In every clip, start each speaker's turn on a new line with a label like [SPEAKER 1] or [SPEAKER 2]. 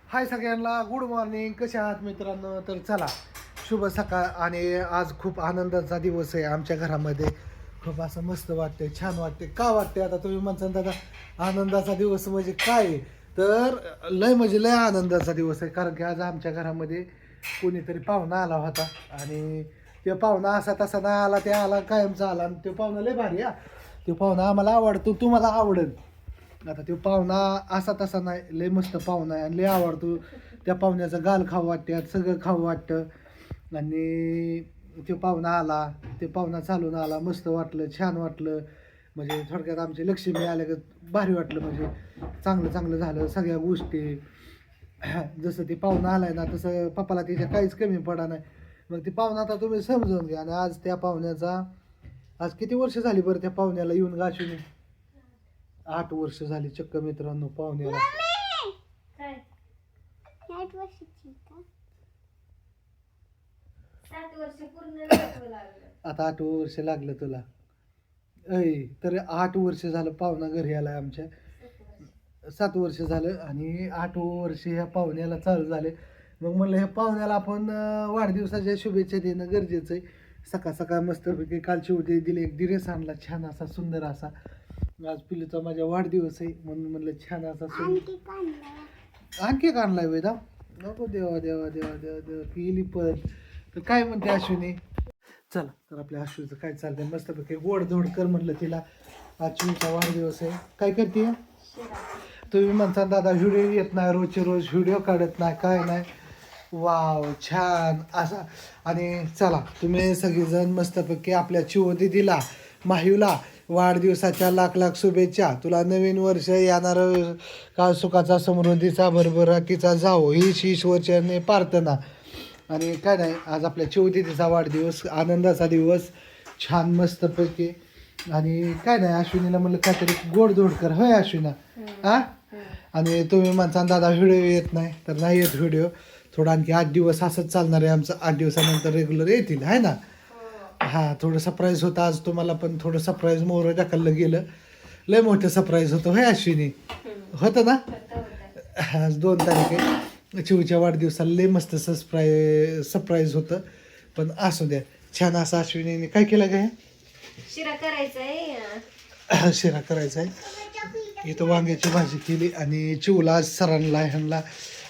[SPEAKER 1] हाय सगळ्यांना, good morning. कसे आहात मित्रांनो? तर चला, शुभ सकाळ. आणि आज खूप आनंदाचा दिवस आहे आमच्या घरामध्ये. खूप असं मस्त वाटतंय, छान वाटते. का वाटते आता तुम्ही म्हणता दादा, आनंदाचा दिवस म्हणजे काय आहे? तर लय म्हणजे लय आनंदाचा दिवस आहे, कारण की आज आमच्या घरामध्ये कोणीतरी पाहुणा आला होता. आणि ते पाहुणा असा तसा नाही आला, ते आला कायमचा आला. आणि तो पाहुणा लय भारी. तो पाहुणा आम्हाला आवडतो, तुम्हाला आवडेल. आता तो पाहुणा असा तसा नाही, लय मस्त पाहुणा आहे आणि लय आवडतो. त्या पाहुण्याचं गाल खाऊ वाटतात, सगळं खाऊ वाटतं. आणि तो पाहुणा आला, ते पाहुणा चालून आला, मस्त वाटलं, छान वाटलं. म्हणजे थोडक्यात आमची लक्ष्मी आल्या का भारी वाटलं. म्हणजे चांगलं चांगलं झालं सगळ्या गोष्टी. जसं ते पाहुणा आलाय ना, तसं पप्पाला तिच्या काहीच कमी पडा नाही. मग ते पाहुणा आता तुम्ही समजून घ्या. आणि आज त्या पाहुण्याचा, आज किती वर्ष झाली बरं त्या पाहुण्याला येऊन गाशून? 8 वर्ष झाली चक्क मित्रांनो पाहुण्याला.
[SPEAKER 2] काय? 8 वर्षाची का? 7 वर्ष पूर्ण लागलं.
[SPEAKER 1] आता 8 वर्ष लागलं तुला. तर 8 वर्ष झालं पाहुणा घरी आलाय आमच्या. 7 वर्ष झालं आणि 8 वर्ष ह्या पाहुण्याला चालू झाले. मग म्हणलं ह्या पाहुण्याला आपण वाढदिवसाच्या शुभेच्छा देणं गरजेचं आहे. सकाळ सकाळ मस्तपैकी कालची उद्या दिली, एक दिरेस आणला छान असा सुंदर असा. आज पिलूचा माझा वाढदिवस आहे म्हणून म्हणलं छान असा आणखी आणलाय वेदा. नको देवा देवा देवा देवा देवा केली पण. तर काय म्हणते अश्विनी? चला, तर आपल्या अश्विनीचं काय चालतंय, मस्तपैकी गोडधोड कर म्हणलं तिला. आज चिवीचा वाढदिवस आहे. काय करते तुम्ही म्हणता दादा व्हिडिओ येत नाही, रोजचे रोज व्हिडिओ काढत नाही, काय नाही. वाव, छान असा. आणि चला, तुम्ही सगळेजण मस्तपैकी आपल्या चिव दीदीला, माहीला वाढदिवसाच्या लाख लाख शुभेच्छा. तुला नवीन वर्ष येणार काळ सुखाचा, समृद्धीचा, भरभराटीचा जावो हीच ईश्वरचरणी प्रार्थना. आणि काय नाही, आज आपल्या चिवदीदीचा वाढदिवस, आनंदाचा दिवस, छान मस्तपैकी. आणि काय नाही, अश्विनीला म्हणलं काहीतरी गोडधोड कर. होय अश्विना? हा. आणि तुम्ही म्हणता दादा व्हिडिओ येत नाही, तर नाही येत व्हिडिओ. थोडं आणखी 8 दिवस असंच चालणार आहे आमचं. 8 दिवसानंतर रेग्युलर येतील, आहे ना? हां, थोडं सरप्राईज होतं आज तुम्हाला, पण थोडं सरप्राईज मोहरं ढकललं गेलं. लय मोठं सरप्राईज होतं. होय अश्विनी? होतं ना? आज 2 तारीख आहे, चिवच्या वाढदिवसाला लय मस्त सरप्राईज होतं. पण असू द्या, छान असं अश्विनीने काय केलं काय?
[SPEAKER 2] शिरा करायचा आहे.
[SPEAKER 1] शिरा करायचा आहे. इथं वांग्याची भाजी केली. आणि चिवला सरांना ह्यांना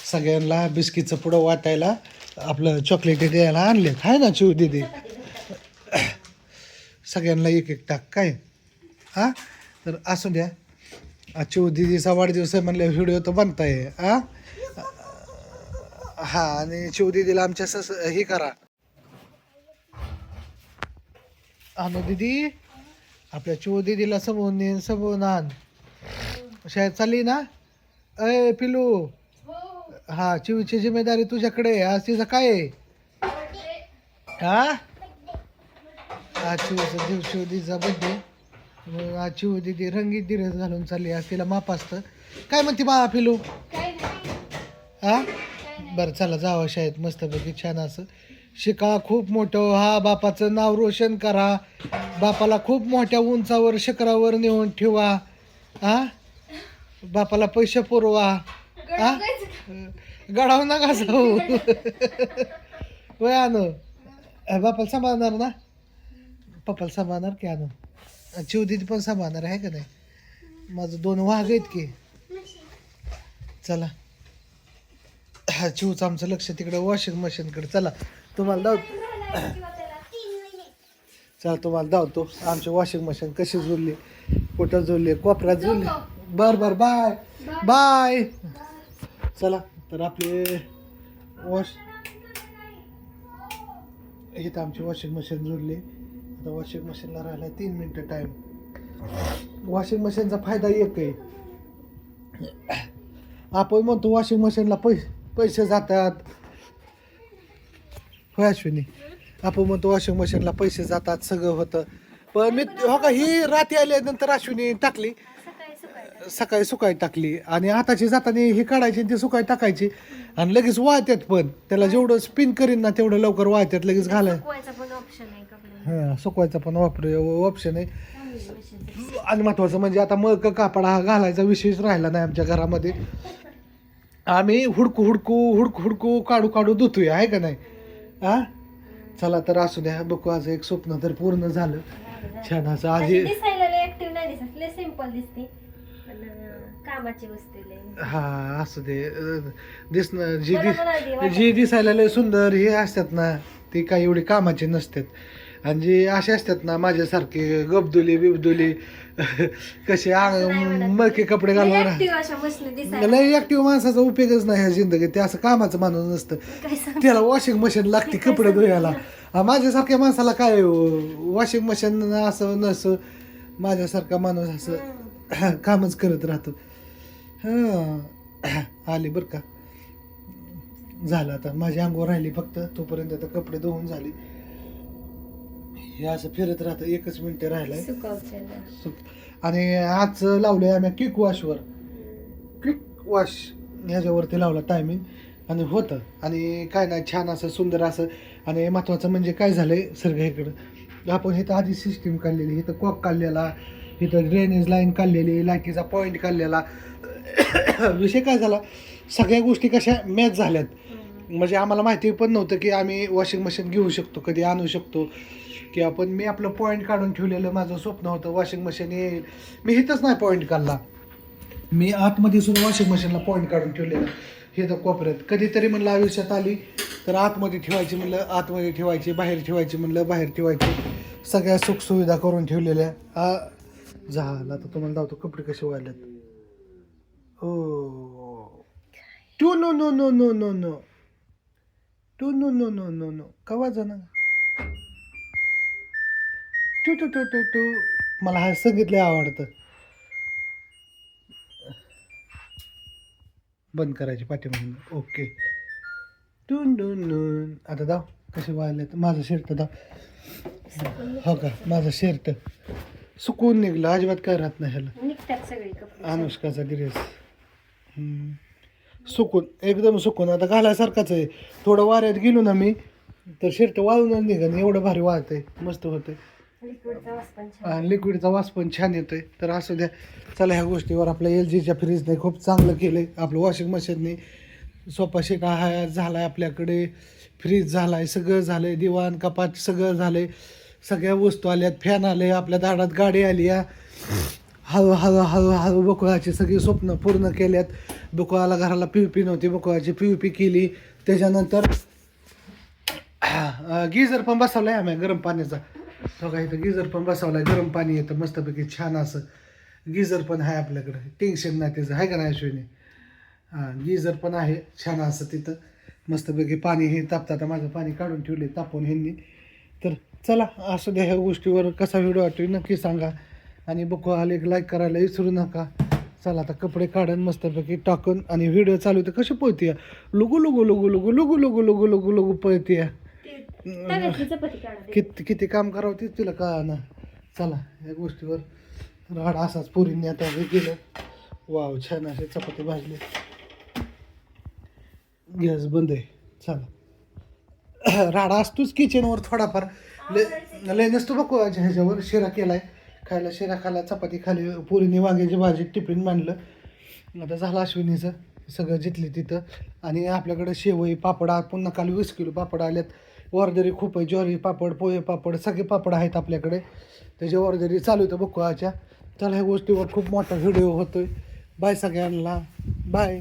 [SPEAKER 1] सगळ्यांना बिस्किटचं पुढं वाटायला आपलं चॉकलेटी द्यायला आणलेत, आहे ना चिव दीदी? सगळ्यांना एक एक टाक काय. हां, तर असू द्या. चिव दीदीचा वाढदिवस आहे म्हणलं व्हिडिओ तर बनताय. हां, आणि चिव दीदीला आमच्या हे करा. आणू दीदी, आपल्या चिव दीदीला समोरून आण. शाळेत चालली ना? अय पिलू, हा, चिवची जिम्मेदारी तुझ्याकडे आहे. आज तिचं काय आहे? हा, आज चिव दीदीचा बड्डे. मग आज चिव दीदी रंगीत दिरस घालून चालली. आज तिला माप असतं. काय म्हणते बा पिलू? हा, बरं चला जावं शाळेत मस्तपैकी, छान असं शिका, खूप मोठं हा, बापाचं नाव रोशन करा, बापाला खूप मोठ्या उंचावर शिखरावर नेऊन ठेवा. हा, बापाला पैसे पुरवा. हा, गडाव नका जाऊ. वय आणू, बापाला सांभाळणार ना? पप्पाला सांभाळणार की आणू? चिवदीदी पण सांभाळणार आहे का नाही? माझं 2 वाघ आहेत की. चला, हा, चिवचं आमचं लक्ष तिकडे वॉशिंग मशीनकडे. चला तुम्हाला चला तुम्हाला धावतो आमची वॉशिंग मशीन कशी जुळली, कुठं जुळली, कोपऱ्यात जुळली. बरं बरं, बाय बाय. चला, तर आपले इथं आमची वॉशिंग मशीन जुळली. आता वॉशिंग मशीनला राहिला 3 मिनटं टाईम. वॉशिंग मशीनचा फायदा एक आहे, आपण म्हणतो वॉशिंग मशीनला पैसे जातात. होय अश्विनी? आपण म्हणतो वॉशिंग मशीनला पैसे जातात, सगळं होतं. पण मी हो का, ही रात्री आल्यानंतर अश्विनी टाकली, सकाळी सुकाई टाकली. आणि हाताची जाताना ही काढायची, ती सुकाई टाकायची, आणि लगेच वाळतात. पण त्याला जेवढं स्पिन करीन ना तेवढं लवकर वाळतात, लगेच घालाय. हां, सुकवायचा पण ऑप्शन आहे. आणि महत्वाचं म्हणजे आता मग कापड हा घालायचा विषयच राहिला नाही आमच्या घरामध्ये. आम्ही हुडकू काढू काढू धुतोय आहे का नाही हा. चला तर असू द्या बघू आज एक स्वप्न तर पूर्ण झालं छान असं आज
[SPEAKER 2] अशी दिसायला लय ऍक्टिव्ह नाही दिसत, लय सिंपल दिसते पण कामाची वस्तू लय.
[SPEAKER 1] हा असू दे दिसणं
[SPEAKER 2] मला म्हणाली वाटत.
[SPEAKER 1] जी दिसायला लय सुंदर हे असतात ना ती काही एवढी कामाची नसतात आणि जे असे असतात ना माझ्यासारखे गबदुली बिबदुली कसे मळके कपडे
[SPEAKER 2] लय
[SPEAKER 1] घालून
[SPEAKER 2] ऍक्टिव्ह अशा मशीन दिसायला.
[SPEAKER 1] लय ऍक्टिव्ह माणसाचा उपयोगच नाही ह्या जिंदगीत ते असं कामाचं माणूस नसतं
[SPEAKER 2] काय सांग.
[SPEAKER 1] त्याला वॉशिंग मशीन लागते कपडे धुवायला माझ्यासारख्या माणसाला काय वॉशिंग मशीन असं नसं माझ्यासारखा माणूस असं कामच करत राहतो हां आली बरं का झालं आता माझी अंगावर राहिली फक्त तोपर्यंत आता कपडे धुवून झाली हे असं फिरत राहतं 1 मिनिट राहिलाय
[SPEAKER 2] सुकावचं.
[SPEAKER 1] आणि आज लावलंय आम्ही क्विक वॉशवर क्विक वॉश ह्याच्यावरती लावला टायमिंग आणि होतं आणि काय नाही छान असं सुंदर असं आणि महत्त्वाचं म्हणजे काय झालंय सगळं इकडं आपण इथं आधी सिस्टीम काढलेली इथं कॉक काढलेला इथं ड्रेनेज लाईन काढलेली लाईटीचा पॉईंट काढलेला विषय काय झाला सगळ्या गोष्टी कशा मॅच झाल्यात म्हणजे आम्हाला माहिती पण नव्हतं की आम्ही वॉशिंग मशीन घेऊ शकतो कधी आणू शकतो की आपण मी आपलं पॉईंट काढून ठेवलेलं माझं स्वप्न होतं वॉशिंग मशीन येईल मी इथंच नाही पॉईंट काढला मी आतमध्ये सुद्धा वॉशिंग मशीनला पॉईंट काढून ठेवलेलं हे तर कोपऱ्यात कधीतरी म्हणलं आयुष्यात आली तर आतमध्ये ठेवायची म्हणलं आतमध्ये ठेवायची बाहेर ठेवायची म्हणलं बाहेर ठेवायची सगळ्या सुखसुविधा करून ठेवलेल्या झालं आता तुम्हाला दावतो कपडे कसे वाढलेत ओ टू नो नो नो नो नो नो टू नो नो नो नो नो कवा जाणार टू टू टू टू टू मला हा संगीत लय आवडतं बंद करायची पाठीमागून ओके टून टून टून आता दाव कसे वाळलेत माझं शर्ट दाव हो का माझं शर्ट सुकून निघलं अजिबात काय राहत नाही ह्याला
[SPEAKER 2] निघतात सगळे कपडे.
[SPEAKER 1] अनुष्काचा ड्रेस सुकून एकदम सुकून आता घालायसारखाच आहे थोडं वाऱ्यात गेलो ना मी तर शर्ट वाळूनच निघन एवढं भारी वाळतंय मस्त होतंय
[SPEAKER 2] लिक्विडचा वास पण छान.
[SPEAKER 1] आणि लिक्विडचा वास पण छान येतोय तर असू द्या चला ह्या गोष्टीवर आपल्या LGच्या फ्रीजने खूप चांगलं केलं आहे आपलं वॉशिंग मशीनने सोफा सेट हा झाला आहे आपल्याकडे फ्रीज झाला आहे सगळं झालं आहे दिवाण कपाट सगळं झालं आहे सगळ्या वस्तू आल्यात फॅन आले आपल्या दारात गाडी आली हळू बकुळाची सगळी स्वप्न पूर्ण केल्यात बकुळाला घराला PVP नव्हती बकुळाची PVP केली त्याच्यानंतर गिझर पण बसवला आहे आम्ही गरम पाण्याचा बघा इथं गिझर पण बसवला आहे गरम पाणी येतं मस्तपैकी छान असं गिझर पण आहे आपल्याकडं टेन्शन नाही त्याचं आहे का नाही अश्विनी हां गिझर पण आहे छान असं तिथं मस्तपैकी पाणी हे तापतं आता माझं पाणी काढून ठेवले तापवून ह्यांनी तर चला असं द्या ह्या गोष्टीवर कसा व्हिडिओ वाटतो नक्की सांगा आणि बघू आले लाईक करायला विसरू नका चला आता कपडे काढून मस्तपैकी टाकून आणि व्हिडिओ चालू तर कशी पळते लुगू लुगू लुगू लुगू लुगू लुगू लुगू लुगू लुगू पळते
[SPEAKER 2] तव्यातली चपाती काढा.
[SPEAKER 1] किती काम करावं तेच तिला का ना चला या गोष्टीवर राड असाच पोरींनी आता हे केलं वाव छान असे चपाती भाजली गॅस बंद आहे चला राडा असतोच किचनवर थोडाफार लय नसतो बघ ह्याच्यावर शिरा केलाय खायला शिरा खायला चपाती खाली पोरीने वांग्याची भाजी टिफिन मांडलं आता झालं अश्विनीचं सगळं जिथली तिथं आणि आपल्याकडे शेवई पापड पुन्हा काल 20 किलो पापड आल्यात ऑर्डरी खूप आहे ज्वारी पापड पोहे पापड सगळे पापड आहेत आपल्याकडे त्याच्या ऑर्डरी चालू होतं बकुळाच्या चला ह्या गोष्टीवर खूप मोठा व्हिडिओ होतोय बाय सगळ्यांना बाय